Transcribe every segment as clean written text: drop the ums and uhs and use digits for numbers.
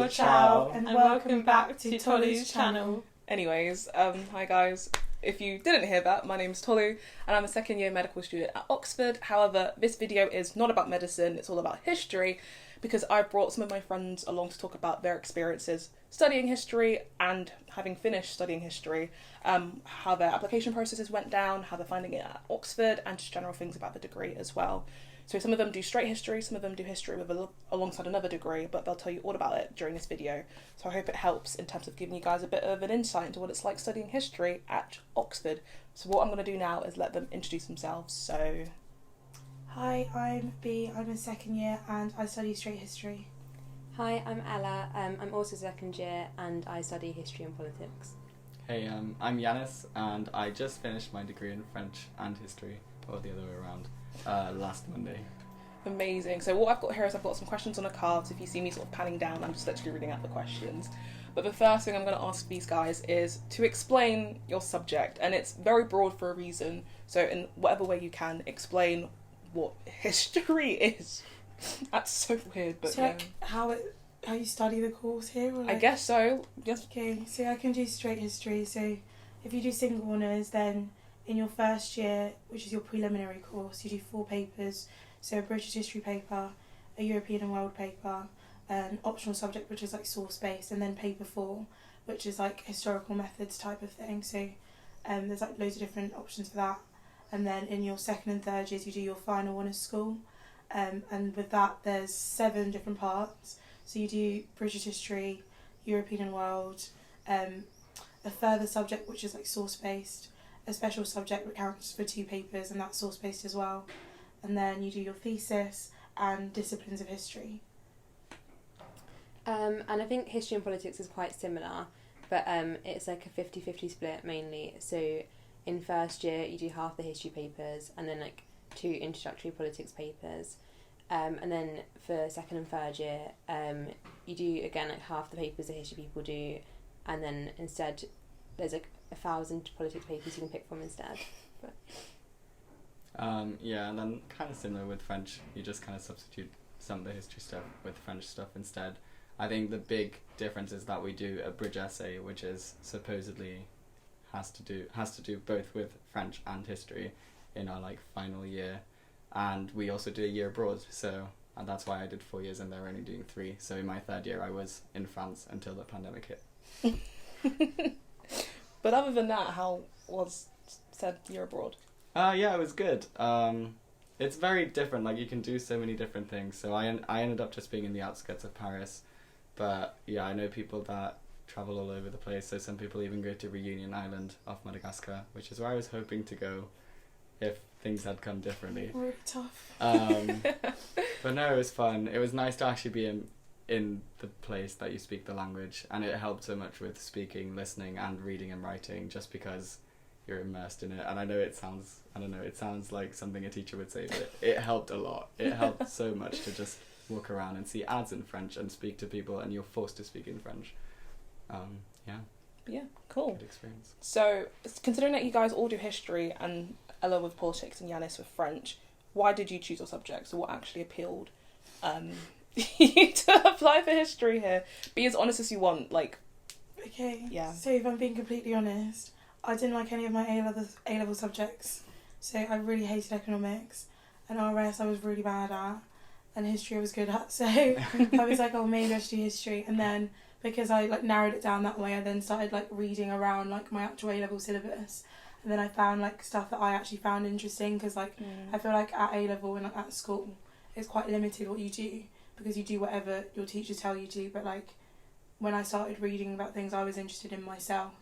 ciao, and welcome back to Tolu's channel. Anyways, hi guys. If you didn't hear that, my name's Tolu and I'm a second year medical student at Oxford. However, this video is not about medicine, it's all about history because I brought some of my friends along to talk about their experiences studying history and having finished studying history, how their application processes went down, how they're finding it at Oxford, and just general things about the degree as well. So some of them do straight history, some of them do history with alongside another degree, but they'll tell you all about it during this video. So I hope it helps in terms of giving you guys a bit of an insight into what it's like studying history at Oxford. So what I'm going to do now is let them introduce themselves. So, hi, I'm B, I'm a second year and I study straight history. Hi, I'm Ella, I'm also second year and I study history and politics. Hey, I'm Yanis and I just finished my degree in French and history, or the other way around. Last Monday. Amazing. So what I've got here is I've got some questions on a card. So if you see me sort of panning down, I'm just literally reading out the questions. But the first thing I'm going to ask these guys is to explain your subject, and it's very broad for a reason. So in whatever way you can, explain what history is. That's so weird, but so like how you study the course here? Or like... I guess so. Yes. Okay, so I can do straight history. So if you do single honours, then in your first year, which is your preliminary course, you do 4 papers, so a British history paper, a European and world paper, an optional subject which is like source-based, and then paper 4, which is like historical methods type of thing. So there's like loads of different options for that. And then in your second and third years, you do your final one as school. And with that, there's 7 different parts. So you do British history, European and world, a further subject which is like source-based, a special subject which counts for 2 papers and that's source-based as well. And then you do your thesis and disciplines of history. And I think history and politics is quite similar, but it's like a 50-50 split mainly. So in first year you do half the history papers and then like 2 introductory politics papers. And then for second and third year you do again like half the papers the history people do, and then instead there's like 1,000 politics papers you can pick from instead. But. Yeah, and then kind of similar with French, you just kind of substitute some of the history stuff with French stuff instead. I think the big difference is that we do a bridge essay, which is supposedly has to do both with French and history in our like final year, and we also do a year abroad. So and that's why I did 4 years and they're only doing 3. So in my third year I was in France until the pandemic hit. But other than that, how was said year abroad? Yeah, it was good. It's very different. Like you can do so many different things. So I ended up just being in the outskirts of Paris, but yeah, I know people that travel all over the place. So some people even go to Reunion Island off Madagascar, which is where I was hoping to go if things had come differently. Really tough. But no, it was fun. It was nice to actually be in the place that you speak the language, and it helped so much with speaking, listening and reading and writing just because you're immersed in it. And I know it sounds like something a teacher would say, but it helped a lot. It helped so much to just walk around and see ads in French and speak to people and you're forced to speak in French. Yeah, cool. Good experience. So considering that you guys all do history and Ella with politics and Yanis with French, why did you choose your subject? So what actually appealed you to apply for history here? Be as honest as you want, like. Okay. Yeah. So if I'm being completely honest, I didn't like any of my A-level subjects. So I really hated economics, and RS I was really bad at, and history I was good at. So I was like, oh, maybe I should do history. And then because I like narrowed it down that way, I then started like reading around like my actual A-level syllabus. And then I found like stuff that I actually found interesting because like I feel like at A-level and like, at school it's quite limited what you do because you do whatever your teachers tell you to. But like when I started reading about things I was interested in myself,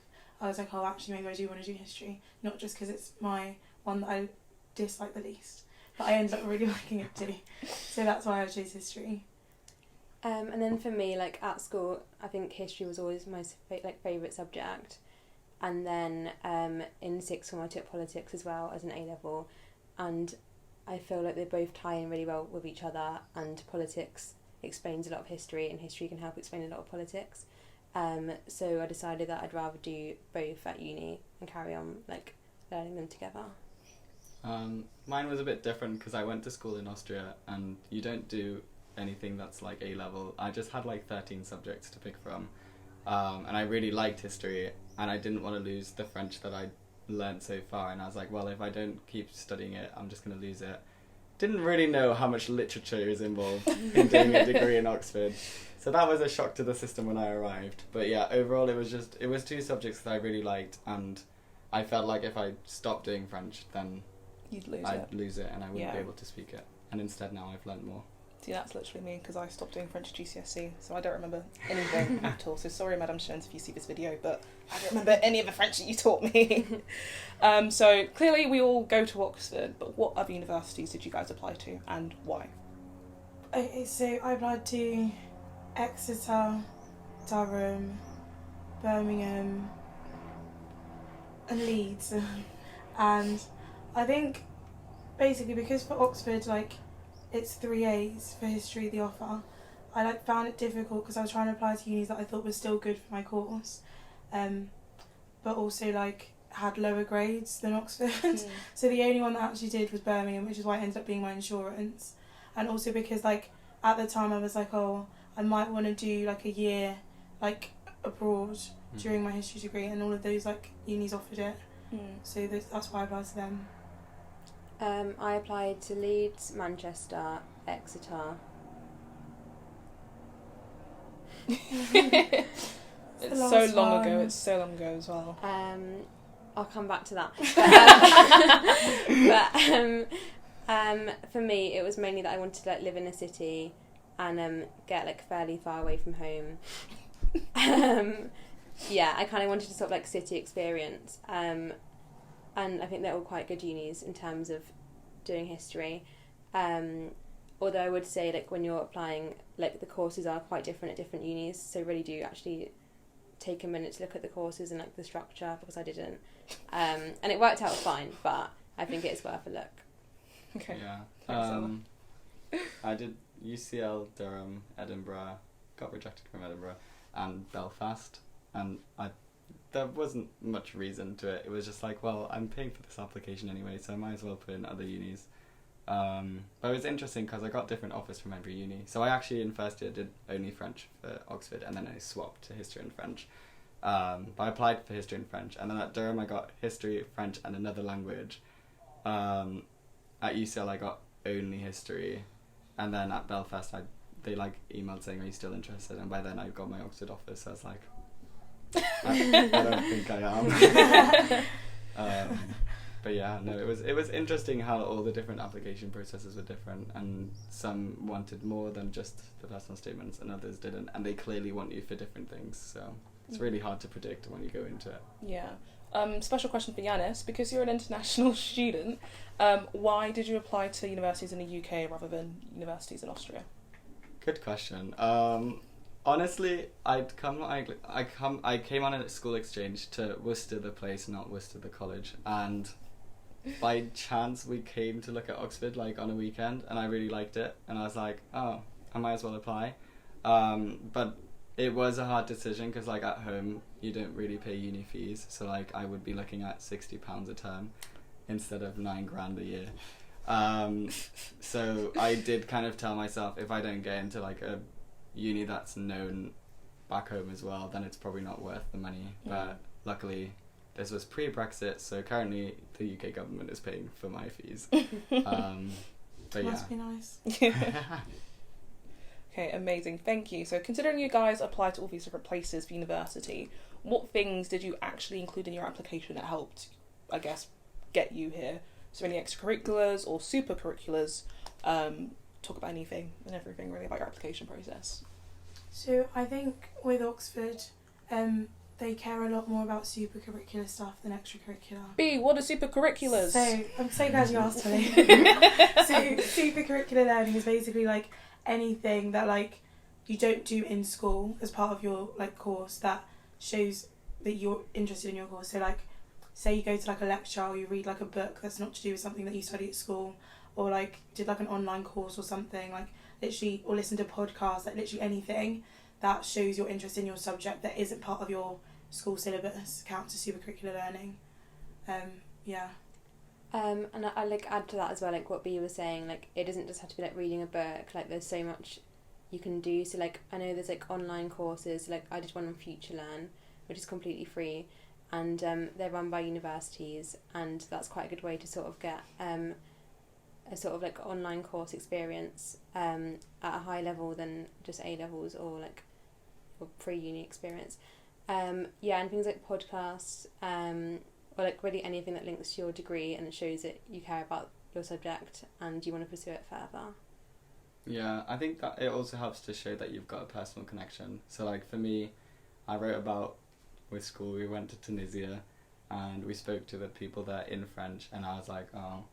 I was like, oh, actually maybe I do want to do history, not just because it's my one that I dislike the least, but I ended up really liking it too. So that's why I chose history. And then for me, like at school, I think history was always my favourite subject. And then in sixth form I took politics as well as an A-level, and I feel like they both tie in really well with each other, and politics explains a lot of history and history can help explain a lot of politics. So I decided that I'd rather do both at uni and carry on like learning them together. Mine was a bit different because I went to school in Austria and you don't do anything that's like A level. I just had like 13 subjects to pick from, and I really liked history, and I didn't want to lose the French that I learned so far, and I was like, well, if I don't keep studying it, I'm just going to lose it. Didn't really know how much literature is involved in doing a degree in Oxford, so that was a shock to the system when I arrived. But yeah, overall it was 2 subjects that I really liked, and I felt like if I stopped doing French, then I'd lose it and I wouldn't be able to speak it. And instead now I've learnt more. See, that's literally me, because I stopped doing French GCSE, so I don't remember anything at all. So sorry, Madame Jones, if you see this video, but I don't remember any of the French that you taught me. So clearly we all go to Oxford, but what other universities did you guys apply to, and why? Okay, so I applied to Exeter, Durham, Birmingham, and Leeds. And I think basically because for Oxford, like, it's 3 A's for history, the offer, I found it difficult because I was trying to apply to unis that I thought was still good for my course, but also had lower grades than Oxford. So the only one that actually did was Birmingham, which is why it ended up being my insurance. And also because at the time I was like, oh, I might want to do a year abroad during my history degree, and all of those unis offered it. So that's why I applied to them. I applied to Leeds, Manchester, Exeter. It's so long ago. It's so long ago as well. I'll come back to that. But for me, it was mainly that I wanted to live in a city and get fairly far away from home. Yeah, I kind of wanted to sort of city experience. And I think they're all quite good unis in terms of doing history. Although I would say when you're applying, the courses are quite different at different unis, so really do actually take a minute to look at the courses and the structure, because I didn't. And it worked out fine, but I think it's worth a look. Okay. Yeah. I did UCL, Durham, Edinburgh, got rejected from Edinburgh, and Belfast, and there wasn't much reason to it. It was just well, I'm paying for this application anyway, so I might as well put in other unis. But it was interesting because I got different offers from every uni. So I actually in first year did only French for Oxford, and then I swapped to history and French. But I applied for history and French, and then at Durham I got history, French, and another language. At UCL I got only history, and then at Belfast they emailed saying, "Are you still interested?" And by then I got my Oxford offer, so I was like, I don't think I am. But yeah, no, it was interesting how all the different application processes were different, and some wanted more than just the personal statements and others didn't, and they clearly want you for different things, so it's really hard to predict when you go into it. Yeah. Special question for Yanis, because you're an international student, why did you apply to universities in the UK rather than universities in Austria? Good question. Honestly, I came on a school exchange to Worcester the place, not Worcester the college, and by chance we came to look at Oxford on a weekend, and I really liked it, and I was like, oh, I might as well apply. But it was a hard decision because at home you don't really pay uni fees, so I would be looking at £60 a term instead of £9,000 a year. So I did kind of tell myself, if I don't get into a uni that's known back home as well, then it's probably not worth the money. But luckily this was pre-Brexit, so currently the UK government is paying for my fees. But must be nice. Okay, amazing, thank you. So considering you guys applied to all these different places for university, what things did you actually include in your application that helped, I guess, get you here? So any extracurriculars or super curriculars? Talk about anything and everything really about your application process. So I think with Oxford, they care a lot more about super curricular stuff than extracurricular. B, what are super curriculars? So I'm so glad you asked, Holly. So super curricular learning is basically anything that you don't do in school as part of your like course that shows that you're interested in your course. So say you go to like a lecture or you read like a book that's not to do with something that you study at school, or like did like an online course or something, like literally, or listen to podcasts, like literally anything that shows your interest in your subject that isn't part of your school syllabus counts as super curricular learning. Yeah. And I like add to that as well, like what B was saying, like it doesn't just have to be like reading a book, like there's so much you can do. So like I know there's like online courses, like I did one on FutureLearn, which is completely free, and they're run by universities, and that's quite a good way to sort of get a sort of like online course experience at a high level than just A levels or like or pre-uni experience. And things like podcasts, or like really anything that links to your degree and shows that you care about your subject and you want to pursue it further. Yeah, I think that it also helps to show that you've got a personal connection. So like for me, I wrote about, with school, we went to Tunisia and we spoke to the people there in French, and I was like, oh,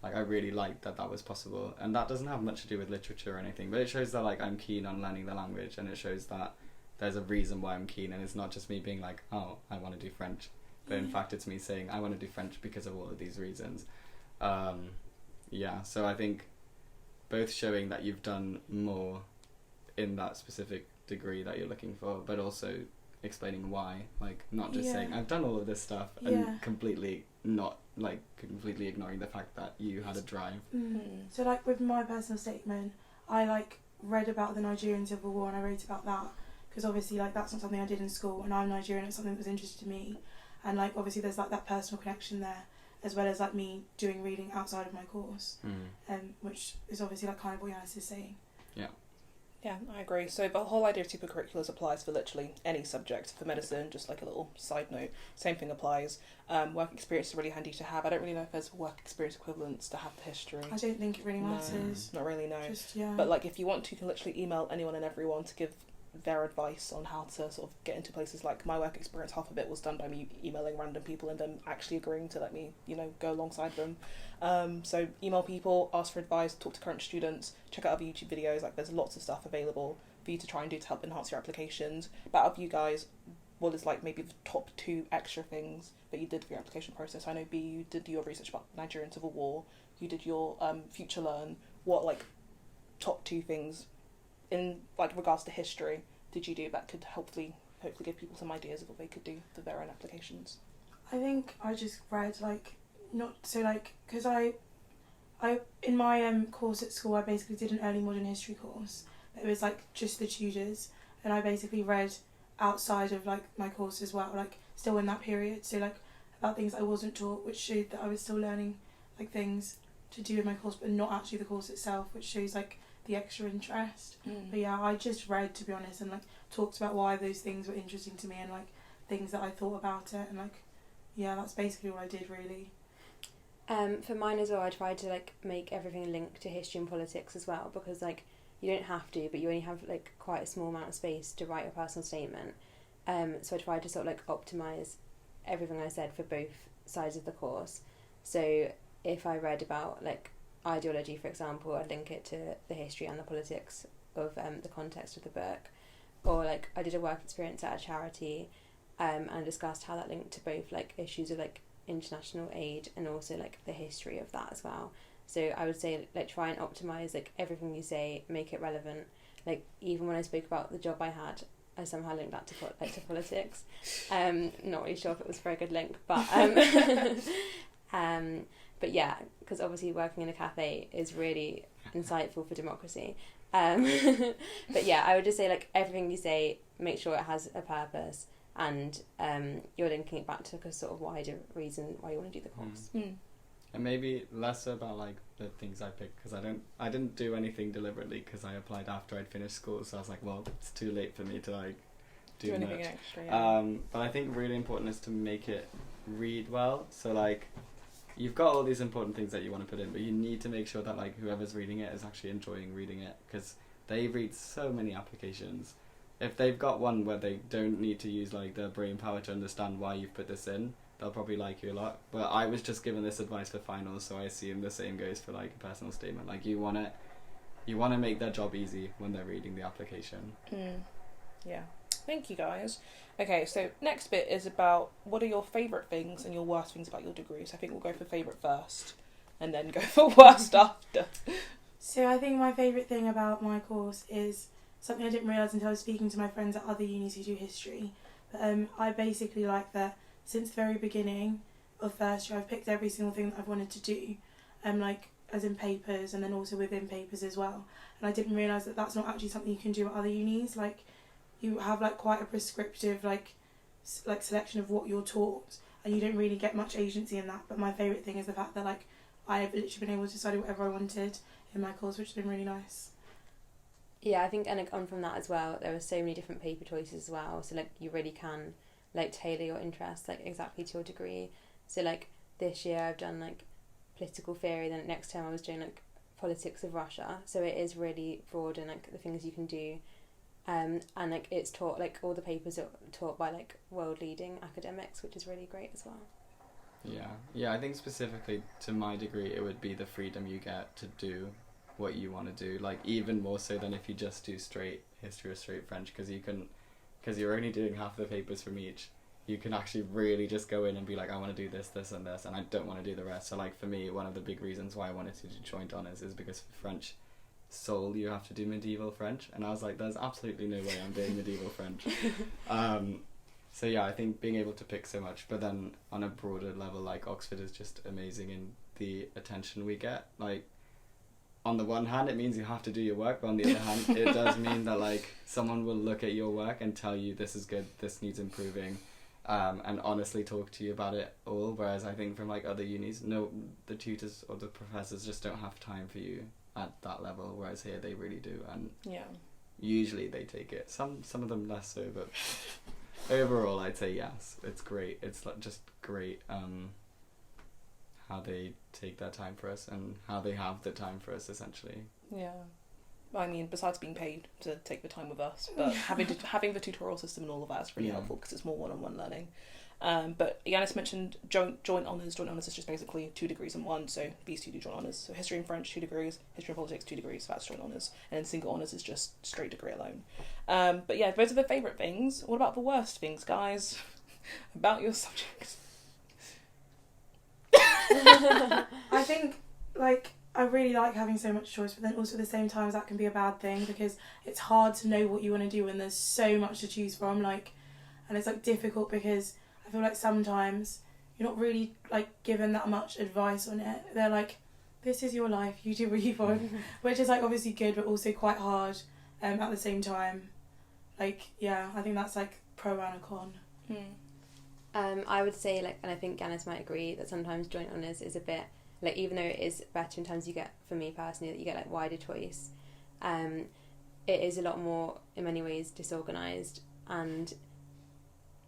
like I really liked that was possible. And that doesn't have much to do with literature or anything, but it shows that like I'm keen on learning the language, and it shows that there's a reason why I'm keen, and it's not just me being like, oh, I want to do French. But in fact, it's me saying I want to do French because of all of these reasons. So I think both showing that you've done more in that specific degree that you're looking for, but also explaining why. Like, not just saying, I've done all of this stuff, and completely ignoring the fact that you had a drive. So, like, with my personal statement, I, like, read about the Nigerian Civil War, and I wrote about that, because obviously, like, that's not something I did in school, and I'm Nigerian, it's something that was interesting to me. And like obviously there's like that personal connection there, as well as like me doing reading outside of my course, which is obviously like kind of what Yanis is saying. Yeah, I agree. So the whole idea of supercurriculars applies for literally any subject. For medicine, just like a little side note, same thing applies. Work experience is really handy to have. I don't really know if there's work experience equivalents to have the history. I don't think it really matters. Not really, no. Just, But like if you want to, you can literally email anyone and everyone to give their advice on how to sort of get into places. Like my work experience, half of it was done by me emailing random people and them actually agreeing to let me, go alongside them. So email people, ask for advice, talk to current students, check out other YouTube videos. Like there's lots of stuff available for you to try and do to help enhance your applications. But out of you guys, what is like maybe the top 2 extra things that you did for your application process? I know B, you did your research about the Nigerian Civil War, you did your FutureLearn. What like top 2 things in like regards to history did you do that could hopefully give people some ideas of what they could do for their own applications? I think I just read because I in my course at school I basically did an early modern history course. It was like just the Tudors, and I basically read outside of like my course as well, like still in that period, so like about things I wasn't taught, which showed that I was still learning like things to do with my course, but not actually the course itself, which shows like the extra interest. But yeah, I just read, to be honest, and like talked about why those things were interesting to me and like things that I thought about it, and like that's basically what I did really. For mine as well, I tried to like make everything linked to history and politics as well, because like you don't have to, but you only have like quite a small amount of space to write your personal statement. So I tried to sort of like optimise everything I said for both sides of the course. So if I read about like ideology, for example, I'd link it to the history and the politics of the context of the book. Or like I did a work experience at a charity, and I discussed how that linked to both like issues of like international aid and also like the history of that as well. So I would say like try and optimise like everything you say, make it relevant. Like even when I spoke about the job I had, I somehow linked that to politics. Not really sure if it was a very good link, but but yeah, because obviously working in a cafe is really insightful for democracy. But yeah, I would just say like everything you say, make sure it has a purpose, and you're linking it back to a sort of wider reason why you want to do the course. And maybe less about like the things I picked, because I didn't do anything deliberately, because I applied after I'd finished school, so I was like, well, it's too late for me to like do anything much extra. Yeah. But I think really important is to make it read well. So like you've got all these important things that you want to put in, but you need to make sure that like whoever's reading it is actually enjoying reading it, because they read so many applications. If they've got one where they don't need to use like their brain power to understand why you've put this in, they'll probably like you a lot. But I was just given this advice for finals, so I assume the same goes for like a personal statement. Like you want to make their job easy when they're reading the application. Yeah. Thank you guys. Okay, so next bit is about what are your favourite things and your worst things about your degree. So I think we'll go for favourite first and then go for worst after. So I think my favourite thing about my course is something I didn't realise until I was speaking to my friends at other unis who do history. But I basically like that since the very beginning of first year, I've picked every single thing that I've wanted to do, like as in papers and then also within papers as well. And I didn't realise that that's not actually something you can do at other unis. Like, you have like quite a prescriptive like selection of what you're taught, and you don't really get much agency in that. But my favourite thing is the fact that like I've literally been able to study whatever I wanted in my course, which has been really nice. Yeah, I think, and like, on from that as well, there are so many different paper choices as well, so like you really can like tailor your interests like exactly to your degree. So like this year I've done like political theory, then next term I was doing like politics of Russia, so it is really broad in like the things you can do, and like it's taught, like all the papers are taught by like world leading academics, which is really great as well. Yeah, I think specifically to my degree it would be the freedom you get to do what you want to do, like even more so than if you just do straight history or straight French, because you're only doing half the papers from each. You can actually really just go in and be like, I want to do this, this and this, and I don't want to do the rest. So like for me, one of the big reasons why I wanted to do joint honours is because for French Soul you have to do medieval French, and I was like, there's absolutely no way I'm doing medieval French. So yeah, I think being able to pick so much, but then on a broader level, like Oxford is just amazing in the attention we get. Like on the one hand it means you have to do your work, but on the other hand it does mean that like someone will look at your work and tell you this is good, this needs improving, and honestly talk to you about it all. Whereas I think from like other unis, no, the tutors or the professors just don't have time for you at that level, whereas here they really do, and usually they take it. Some of them less so, but overall I'd say yes, it's great. It's like just great how they take their time for us and how they have the time for us essentially. Yeah. I mean, besides being paid to take the time with us, but having the tutorial system and all of that is really helpful because it's more one-on-one learning. But Yanis mentioned joint honours. Joint honours is just basically 2 degrees in one, so these two do joint honours. So history and French, 2 degrees, history and politics, 2 degrees, so that's joint honours. And then single honours is just straight degree alone. But yeah, those are the favourite things. What about the worst things, guys? About your subject? I think, like, I really like having so much choice, but then also at the same time that can be a bad thing because it's hard to know what you want to do when there's so much to choose from, like, and it's like difficult because I feel like sometimes you're not really like given that much advice on it. They're like, this is your life, you do what you want, which is like obviously good but also quite hard at the same time. Like, yeah, I think that's like pro and a con. I would say, like, and I think Gannis might agree, that sometimes joint honours is a bit, like, even though it is better in times you get, for me personally, that you get, like, wider choice, it is a lot more, in many ways, disorganised, and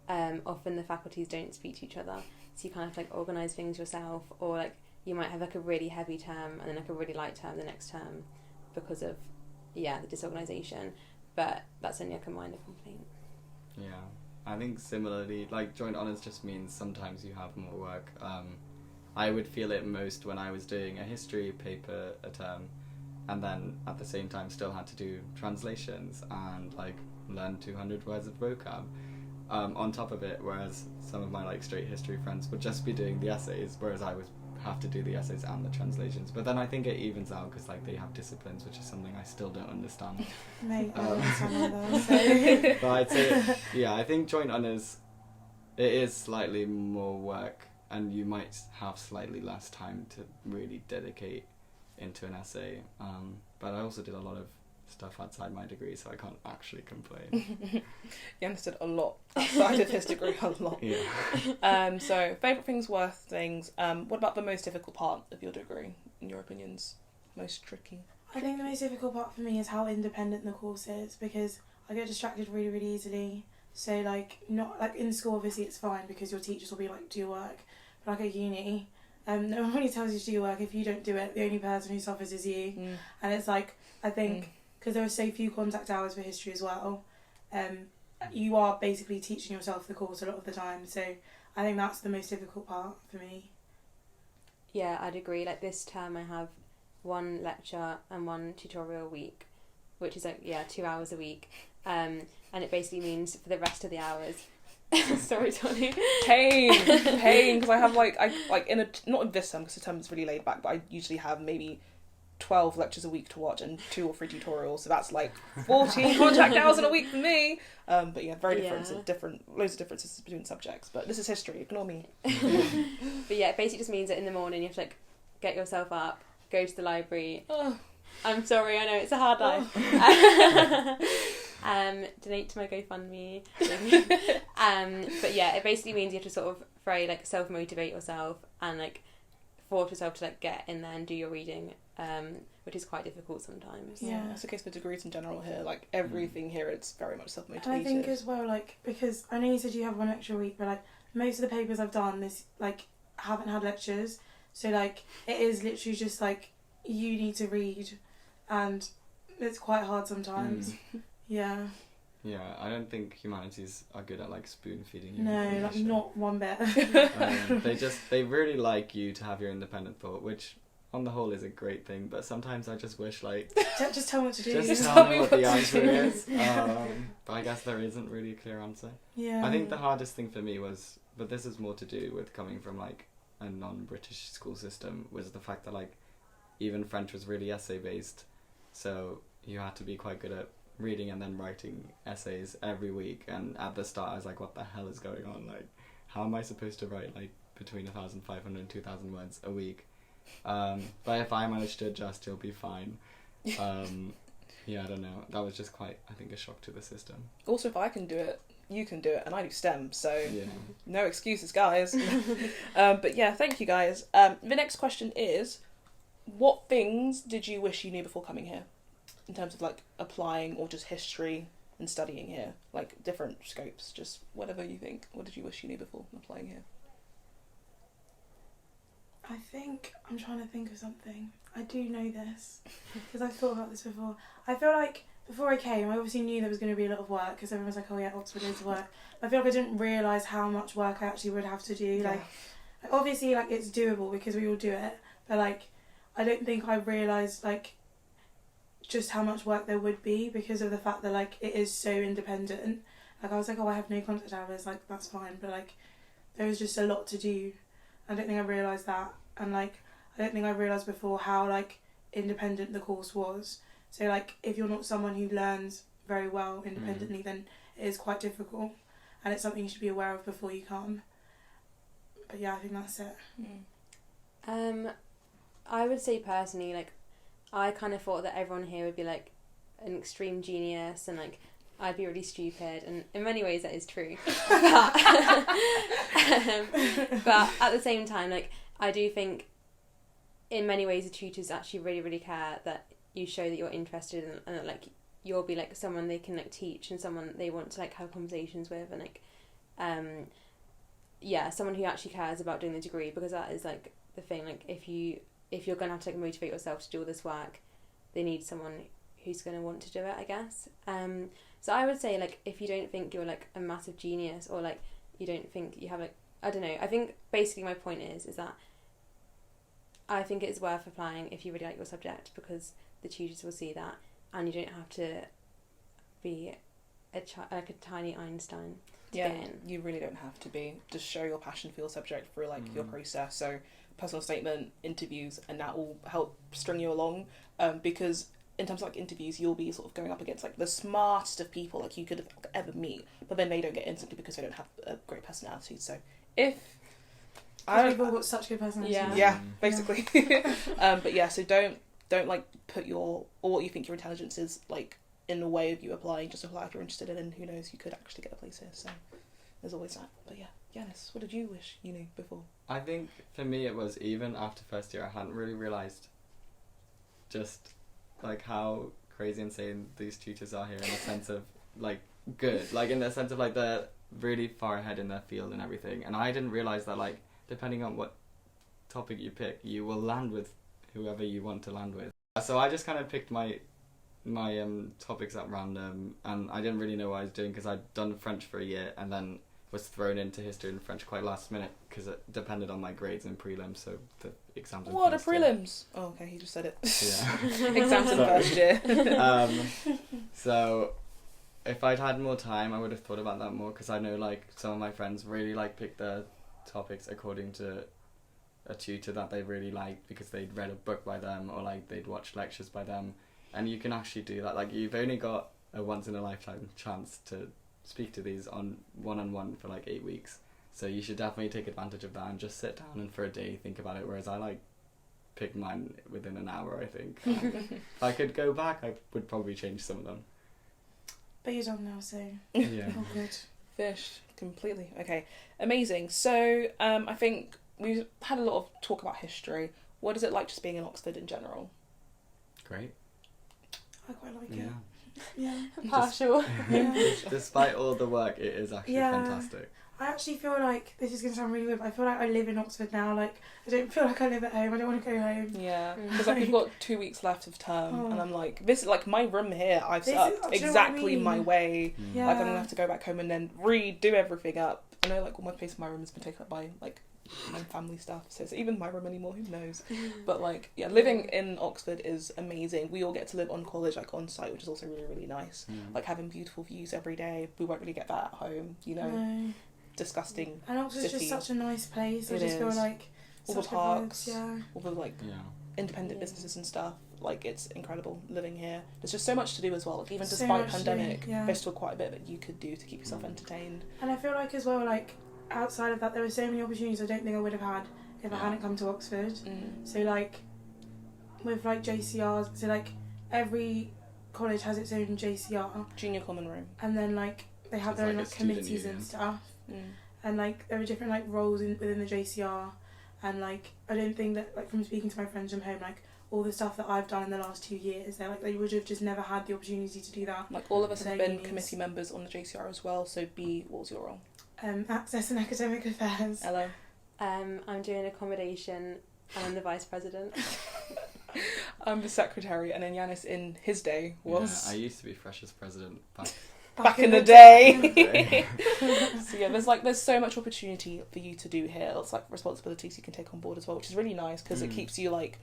often the faculties don't speak to each other, so you kind of, like, organise things yourself, or, like, you might have, like, a really heavy term and then, like, a really light term the next term because of, the disorganisation, but that's only, like, a minor complaint. Yeah. I think similarly, like, joint honours just means sometimes you have more work. I would feel it most when I was doing a history paper a term, and then at the same time still had to do translations and like learn 200 words of vocab on top of it, whereas some of my like straight history friends would just be doing the essays, whereas I would have to do the essays and the translations. But then I think it evens out because like they have disciplines, which is something I still don't understand. Mate, I don't understand either, so. But I'd say, yeah, I think joint honours, it is slightly more work, and you might have slightly less time to really dedicate into an essay. But I also did a lot of stuff outside my degree, so I can't actually complain. Jens did a lot outside of his degree, a lot. Yeah. So, favourite things, worst things. What about the most difficult part of your degree, in your opinions? Most tricky? I think the most difficult part for me is how independent the course is, because I get distracted really, really easily. So, like, not like in school, obviously it's fine because your teachers will be like, do your work. But like at uni, no one really tells you to do your work. If you don't do it, the only person who suffers is you. And it's like, I think, because there are so few contact hours for history as well, you are basically teaching yourself the course a lot of the time. So I think that's the most difficult part for me. Yeah, I'd agree. Like this term I have 1 lecture and 1 tutorial a week, which is like, 2 hours a week. And it basically means for the rest of the hours... Sorry, Tony. Pain, because I have not in this term because the term is really laid back, but I usually have maybe 12 lectures a week to watch and 2 or 3 tutorials, so that's like 14 contract hours in a week for me. But yeah, very different, loads of differences between subjects, but this is history, ignore me. But yeah, it basically just means that in the morning you have to like get yourself up, go to the library. I'm sorry, I know it's a hard life. Donate to my GoFundMe. But yeah, it basically means you have to sort of very like self-motivate yourself and like force yourself to like get in there and do your reading, which is quite difficult sometimes. Yeah, it's the case for degrees in general here. Like everything here, it's very much self-motivated. And I think as well, like, because I know you said you have 1 extra week, but like most of the papers I've done this like haven't had lectures, so like it is literally just like you need to read, and it's quite hard sometimes. Yeah. Yeah, I don't think humanities are good at like spoon feeding you. No, like not one bit. They really like you to have your independent thought, which on the whole is a great thing, but sometimes I just wish like just tell me what to do. Just tell me what the answer is. But I guess there isn't really a clear answer. Yeah. I think the hardest thing for me was, but this is more to do with coming from like a non-British school system, was the fact that like even French was really essay based, so you had to be quite good at reading and then writing essays every week, and at the start I was like, what the hell is going on? Like, how am I supposed to write like between 1,500 and 2,000 words a week? But if I manage to adjust, you'll be fine. Yeah, I don't know. That was just quite, I think, a shock to the system. Also, if I can do it, you can do it, and I do STEM, so yeah. No excuses, guys. But yeah, thank you, guys. The next question is, what things did you wish you knew before coming here? In terms of like applying or just history and studying here, like different scopes, just whatever you think. What did you wish you knew before applying here? I think I'm trying to think of something. I do know this because I've thought about this before. I feel like before I came, I obviously knew there was going to be a lot of work because everyone was like, "Oh yeah, Oxford is work." I feel like I didn't realise how much work I actually would have to do. Yeah. Like obviously, like it's doable because we all do it, but like I don't think I realised like just how much work there would be because of the fact that like it is so independent. Like I was like, oh, I have no contact hours, like that's fine, but like there was just a lot to do. I don't think I realised that, and like I don't think I realised before how like independent the course was. So like if you're not someone who learns very well independently, then it is quite difficult, and it's something you should be aware of before you come. But yeah, I think that's it. I would say personally, like I kind of thought that everyone here would be like an extreme genius and like I'd be really stupid, and in many ways that is true. But at the same time, like I do think in many ways the tutors actually really, really care that you show that you're interested and that like you'll be like someone they can like teach and someone they want to like have conversations with, and like someone who actually cares about doing the degree, because that is like the thing. Like if you're gonna have to like motivate yourself to do all this work, they need someone who's gonna want to do it, I guess. So I would say like if you don't think you're like a massive genius, or like you don't think you have like, I don't know, I think basically my point is that I think it's worth applying if you really like your subject, because the tutors will see that, and you don't have to be like a tiny Einstein to get in. You really don't have to be. Just show your passion for your subject through like your process. So personal statement, interviews, and that will help string you along. Because in terms of like interviews, you'll be sort of going up against like the smartest of people like you could ever meet, but then they don't get in simply because they don't have a great personality. So if We've all got such good personalities. Yeah, basically. But yeah, so don't like put your, or what you think your intelligence is like in the way of you applying. Just apply if you're interested in, and who knows, you could actually get a place here. So there's always that. But yeah, Yanis, what did you wish you knew before? I think for me it was, even after first year, I hadn't really realised just like how crazy insane these tutors are here, in the sense of like good, like in the sense of like they're really far ahead in their field and everything. And I didn't realise that like depending on what topic you pick, you will land with whoever you want to land with. So I just kind of picked my topics at random, and I didn't really know what I was doing because I'd done French for a year and then was thrown into history and French quite last minute because it depended on my grades in prelims, so the exams in What are first year. prelims? Oh, okay, he just said it. Yeah. Exams in first year. So if I'd had more time, I would have thought about that more, because I know like some of my friends really like pick their topics according to a tutor that they really liked because they'd read a book by them, or like they'd watched lectures by them. And you can actually do that. Like, you've only got a once in a lifetime chance to speak to these on one-on-one for like 8 weeks. So you should definitely take advantage of that and just sit down and for a day think about it. Whereas I like picked mine within an hour, I think. If I could go back, I would probably change some of them. But you're done now, so Yeah. all good. Fish completely. Okay, amazing. So I think we've had a lot of talk about history. What is it like just being in Oxford in general? Great. I quite like Yeah. it. Yeah. Partial. Yeah. Despite all the work, it is actually Yeah. fantastic. I actually feel like, this is going to sound really weird, but I feel like I live in Oxford now. Like, I don't feel like I live at home. I don't want to go home. Yeah, Mm. because like we've got 2 weeks left of term, Oh. and I'm like, this is like my room here. I've set This up is- do you know what I exactly mean? my way. Yeah. Like I'm gonna have to go back home and then redo everything up. I know like all my place in my room has been taken up by like my family stuff, so it's even my room anymore. Who knows? But like, yeah, living in Oxford is amazing. We all get to live on college, like on site, which is also really really nice. Mm. Like having beautiful views every day. We won't really get that at home. You know, No. disgusting. And Oxford's City. just such a nice place. I It just feel is. like All the such good vibes, parks. Yeah. All the like Yeah. independent Yeah. businesses and stuff. Like it's incredible living here. There's just so much to do as well. Like even So despite much to do, pandemic, yeah. there's still quite a bit that you could do to keep yourself entertained. And I feel like as well, like outside of that, there were so many opportunities I don't think I would have had if I Yeah. hadn't come to Oxford. Mm. So like with like JCRs, so like every college has its own JCR, Junior common room. and then like they have So their it's own like like a student committees union. and stuff, Mm. and like there are different like roles within the JCR, and like I don't think that, like from speaking to my friends from home, like all the stuff that I've done in the last 2 years, they're like they would have just never had the opportunity to do that. Like all of us For have their been unis. committee members on the JCR as well. So B, what was your role? Access and academic affairs. Hello. I'm doing accommodation and I'm the vice president. I'm the secretary, and then Yanis in his day was Yeah, I used to be Freshers president back in the day. day. So yeah, there's so much opportunity for you to do here. It's like responsibilities you can take on board as well, which is really nice because it Mm. keeps you like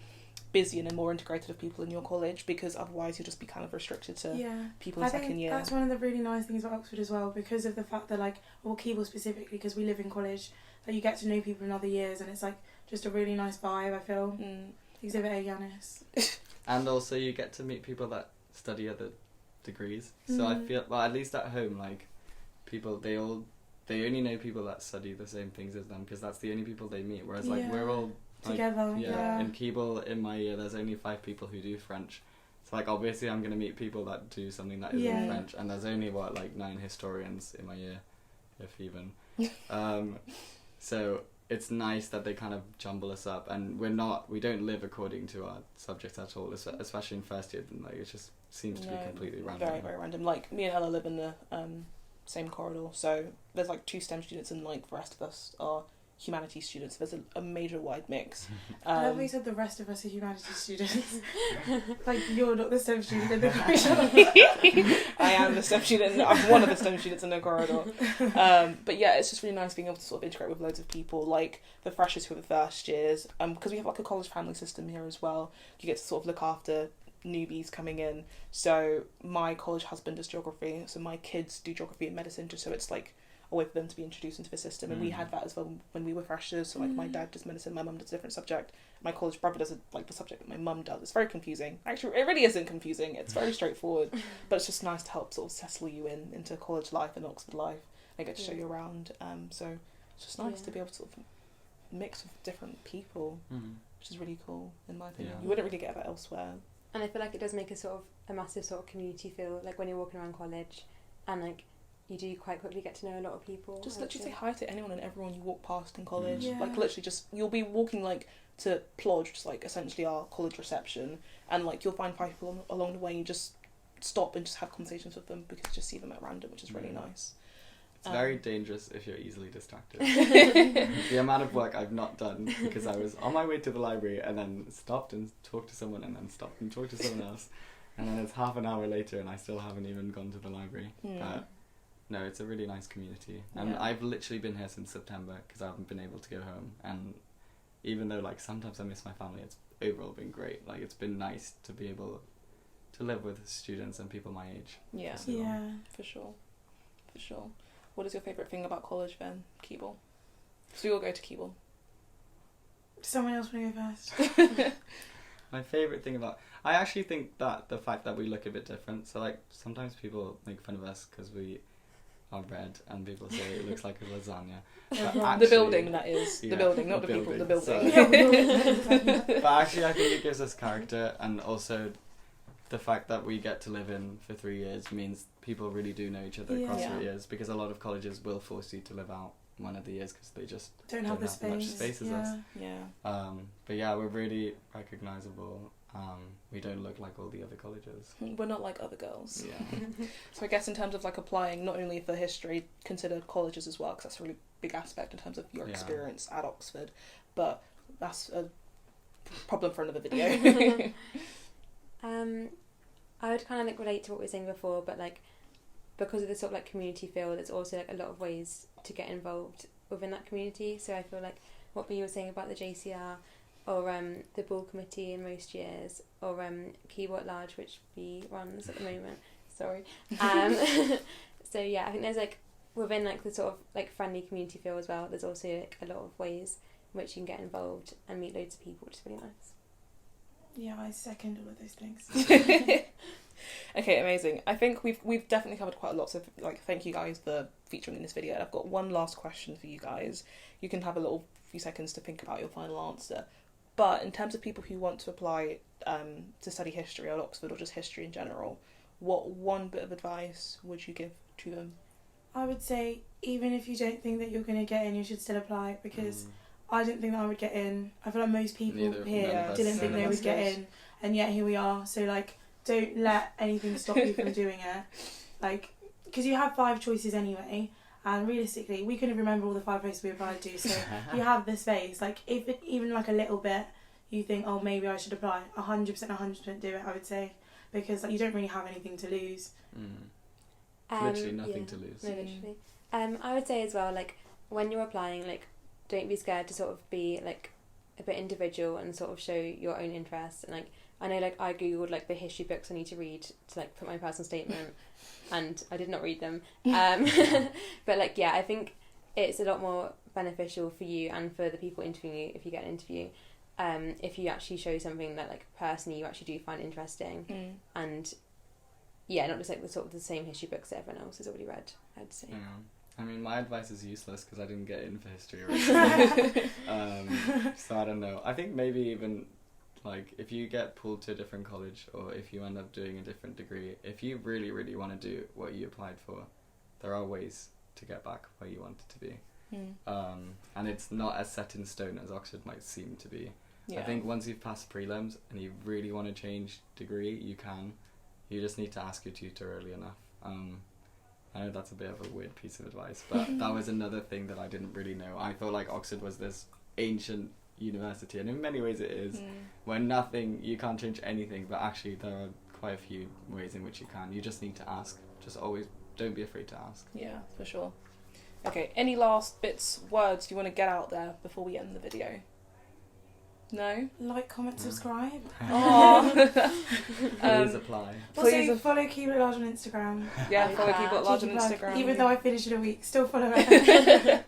busy and then more integrated with people in your college, because otherwise you'll just be kind of restricted to Yeah. people in I second think year. that's one of the really nice things about Oxford as well, because of the fact that, like, well, Keble specifically, because we live in college, that you get to know people in other years, and it's like just a really nice vibe, I feel. Mm. Exhibit A, Yanis. And also you get to meet people that study other degrees. So I Mm. feel, well, at least at home, like, people, they only know people that study the same things as them, because that's the only people they meet. Whereas, like, Yeah. we're all, like, Together, yeah. in Keble, in my year, there's only 5 people who do French. So, like, obviously I'm going to meet people that do something that isn't Yeah. French. And there's only, 9 historians in my year, if even. So it's nice that they kind of jumble us up, and we don't live according to our subjects at all, especially in first year. Like, it just seems to be completely random. Very, very random. Like me and Ella live in the same corridor, so there's like 2 STEM students, and like the rest of us are humanities students. There's a major wide mix. I love how you said the rest of us are humanities students. Like, you're not the STEM student in the corridor. I am the STEM student. I'm one of the STEM students in the corridor. But yeah, it's just really nice being able to sort of integrate with loads of people, like the freshers who are the first years. Because we have like a college family system here as well. You get to sort of look after newbies coming in. So my college husband does geography, so my kids do geography and medicine, just so it's like a way for them to be introduced into the system. And we had that as well when we were freshers. So like my dad does medicine, my mum does a different subject. My college brother does like the subject that my mum does. It's very confusing. Actually, it really isn't confusing. It's very straightforward. But it's just nice to help sort of settle you into college life and Oxford life. They get to show you around. So it's just nice to be able to sort of mix with different people, which is really cool in my opinion. Yeah. You wouldn't really get that elsewhere. And I feel like it does make a massive sort of community feel, like when you're walking around college, and like you do quite quickly get to know a lot of people. Just literally say hi to anyone and everyone you walk past in college. Yeah. Like literally just, you'll be walking like to Plodge, just like essentially our college reception, and like you'll find 5 people along the way, and you just stop and just have conversations with them because you just see them at random, which is really nice. It's very dangerous if you're easily distracted. The amount of work I've not done because I was on my way to the library and then stopped and talked to someone and then stopped and talked to someone else, and then it's half an hour later and I still haven't even gone to the library. But no, it's a really nice community, and I've literally been here since September because I haven't been able to go home. And even though like sometimes I miss my family, it's overall been great. Like, it's been nice to be able to live with students and people my age. Yeah, for so long. for sure. What is your favourite thing about college then, Keble? So we all go to Keble. Does someone else want to go first? My favourite thing about... I actually think that the fact that we look a bit different, so like sometimes people make fun of us because we are red and people say it looks like a lasagna. But actually, the building, that is. yeah, the building, not the people, the building. But actually I think it gives us character, and also the fact that we get to live in for 3 years means people really do know each other across 3 years, because a lot of colleges will force you to live out one of the years because they just don't have the much space as us. Yeah. But yeah, we're really recognisable. We don't look like all the other colleges. We're not like other girls. Yeah. So I guess in terms of like applying, not only for history, consider colleges as well, because that's a really big aspect in terms of your experience at Oxford. But that's a problem for another video. I would kind of like relate to what we were saying before, but like because of the sort of like community feel, there's also like a lot of ways to get involved within that community. So I feel like what you were saying about the JCR, or the ball committee in most years, or Keyboard Large, which B runs at the moment. Sorry. So yeah, I think there's like within like the sort of like friendly community feel as well. There's also like a lot of ways in which you can get involved and meet loads of people, which is really nice. Yeah, I second all of those things. Okay, amazing. I think we've definitely covered quite a lot, so like thank you guys for featuring in this video. And I've got one last question for you guys. You can have a little few seconds to think about your final answer. But in terms of people who want to apply to study history at Oxford, or just history in general, what one bit of advice would you give to them? I would say, even if you don't think that you're going to get in, you should still apply, because I didn't think that I would get in. I feel like most people here didn't think they would get in, and yet here we are. So like, don't let anything stop you from doing it. Like, because you have 5 choices anyway, and realistically, we couldn't remember all the 5 places we applied to. So you have the space. Like, if it, even like a little bit, you think, oh, maybe I should apply. 100% do it. I would say, because like you don't really have anything to lose. Literally nothing to lose. No, literally. I would say as well, like when you're applying, like don't be scared to sort of be like a bit individual and sort of show your own interests. And like I know, like I googled like the history books I need to read to like put my personal statement, and I did not read them. But like yeah, I think it's a lot more beneficial for you and for the people interviewing you if you get an interview. If you actually show something that like personally you actually do find interesting, and yeah, not just like the sort of the same history books that everyone else has already read, I'd say. Yeah. I mean, my advice is useless because I didn't get in for history originally. So I don't know. I think maybe even like if you get pulled to a different college, or if you end up doing a different degree, if you really, really want to do what you applied for, there are ways to get back where you want it to be. And it's not as set in stone as Oxford might seem to be. I think once you've passed prelims and you really want to change degree, you can. You just need to ask your tutor early enough. I know that's a bit of a weird piece of advice, but that was another thing that I didn't really know. I felt like Oxford was this ancient university, and in many ways it is, where you can't change anything, but actually there are quite a few ways in which you can. You just need to ask. Just always don't be afraid to ask. Yeah, for sure. Okay, any last words you want to get out there before we end the video? No? Like, comment, subscribe. Please apply. Also, follow Keep It Large on Instagram. Yeah, follow Keep It Large on Instagram. Even though I finished in a week, still follow it.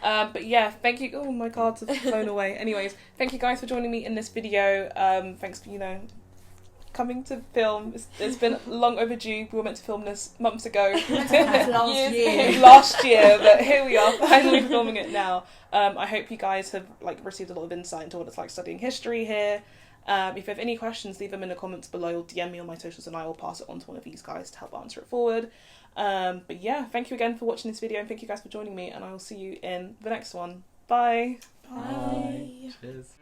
But yeah, thank you. Oh, my cards have flown away. Anyways, thank you guys for joining me in this video. Thanks for, coming to film. It's been long overdue. We were meant to film this months ago. Last year, but here we are, finally filming it now. I hope you guys have received a lot of insight into what it's like studying history here. If you have any questions, leave them in the comments below, or DM me on my socials and I will pass it on to one of these guys to help answer it forward. But yeah, thank you again for watching this video, and thank you guys for joining me, and I will see you in the next one. Bye. Bye. Cheers.